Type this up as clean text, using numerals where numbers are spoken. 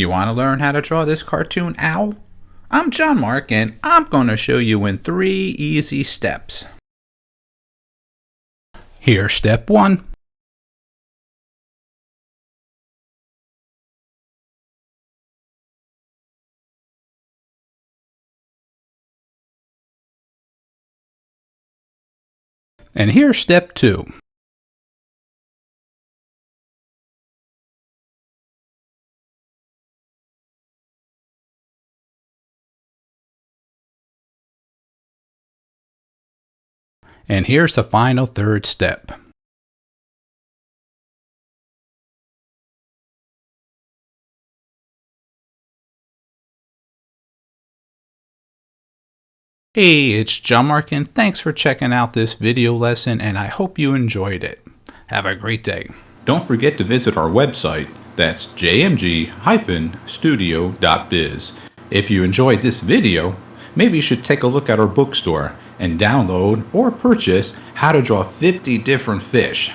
You want to learn how to draw this cartoon owl? I'm John-Marc and I'm going to show you in 3 easy steps. Here's step 1. And here's step 2. And here's the final 3rd step. Hey, it's John-Marc and thanks for checking out this video lesson and I hope you enjoyed it. Have a great day. Don't forget to visit our website, that's jmg-studio.biz. If you enjoyed this video, maybe you should take a look at our bookstore and download or purchase How to Draw 50 Different Fish.